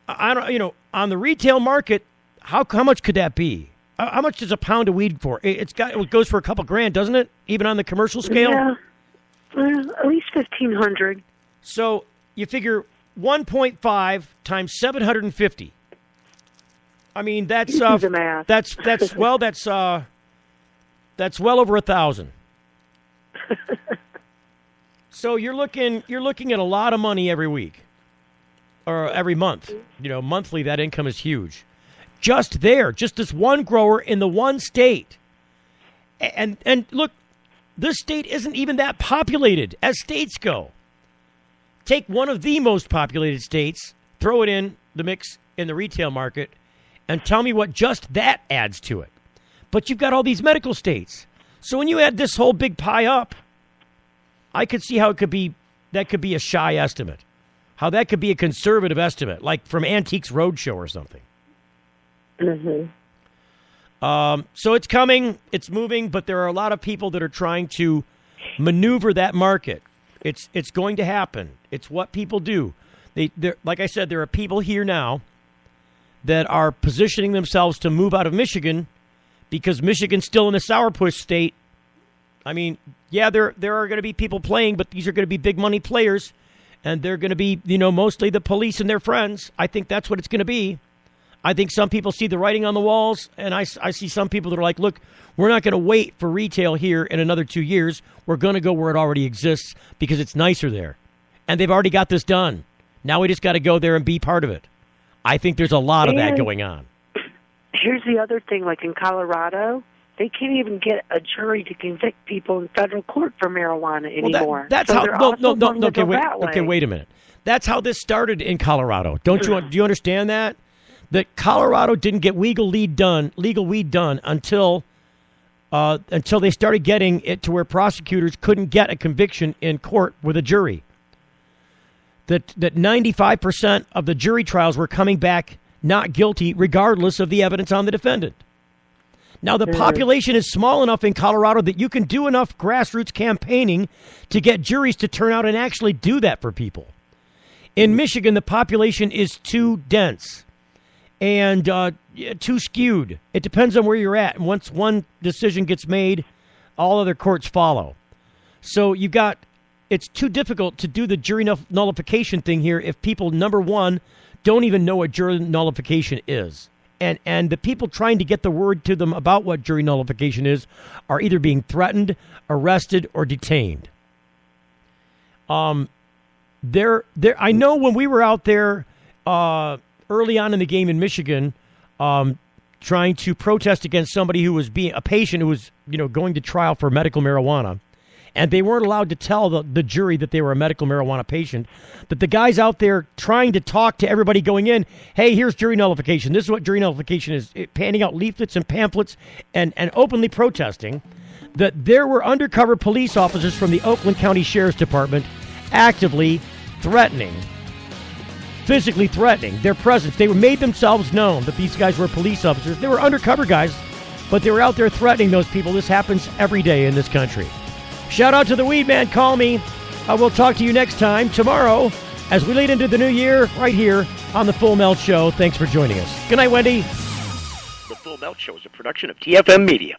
S5: I don't, on the retail market, how much could that be? How much does a pound of weed for? It goes for a couple grand, doesn't it? Even on the commercial scale.
S6: Yeah, at least 1,500. So
S5: you figure 1.5 times 750. I mean, that's
S6: the math.
S5: that's well over 1,000. So you're looking at a lot of money every week or every month. Monthly, that income is huge. Just this one grower in the one state. And look, this state isn't even that populated as states go. Take one of the most populated states, throw it in the mix in the retail market, and tell me what just that adds to it. But you've got all these medical states. So when you add this whole big pie up, I could see how that could be a shy estimate. How that could be a conservative estimate, like from Antiques Roadshow or something.
S6: Mm-hmm.
S5: So it's coming, it's moving, but there are a lot of people that are trying to maneuver that market. It's going to happen. It's what people do. Like I said, there are people here now that are positioning themselves to move out of Michigan because Michigan's still in the sourpuss state. I mean, yeah, there are going to be people playing, but these are going to be big money players, and they're going to be, mostly the police and their friends. I think that's what it's going to be. I think some people see the writing on the walls, and I see some people that are like, look, we're not going to wait for retail here in another 2 years. We're going to go where it already exists because it's nicer there. And they've already got this done. Now we just got to go there and be part of it. I think there's a lot of that going on.
S6: Here's the other thing, like in Colorado, they can't even get a jury to convict people in federal court for marijuana anymore.
S5: That's how. No. Okay, wait a minute. That's how this started in Colorado. Do you understand that? That Colorado didn't get legal weed done until they started getting it to where prosecutors couldn't get a conviction in court with a jury. That 95% of the jury trials were coming back not guilty, regardless of the evidence on the defendant. Now, the population is small enough in Colorado that you can do enough grassroots campaigning to get juries to turn out and actually do that for people. In Michigan, the population is too dense and too skewed. It depends on where you're at. And once one decision gets made, all other courts follow. So it's too difficult to do the jury nullification thing here if people, number one, don't even know what jury nullification is. And the people trying to get the word to them about what jury nullification is are either being threatened, arrested, or detained. I know when we were out there early on in the game in Michigan, trying to protest against somebody who was a patient who was going to trial for medical marijuana, and they weren't allowed to tell the jury that they were a medical marijuana patient, that the guys out there trying to talk to everybody going in, hey, here's jury nullification. This is what jury nullification is, handing out leaflets and pamphlets and openly protesting, that there were undercover police officers from the Oakland County Sheriff's Department actively threatening, physically threatening their presence. They made themselves known that these guys were police officers. They were undercover guys, but they were out there threatening those people. This happens every day in this country. Shout out to the Weed Man. Call me. I will talk to you next time tomorrow as we lead into the new year right here on The Full Melt Show. Thanks for joining us. Good night, Wendy.
S1: The Full Melt Show is a production of TFM Media.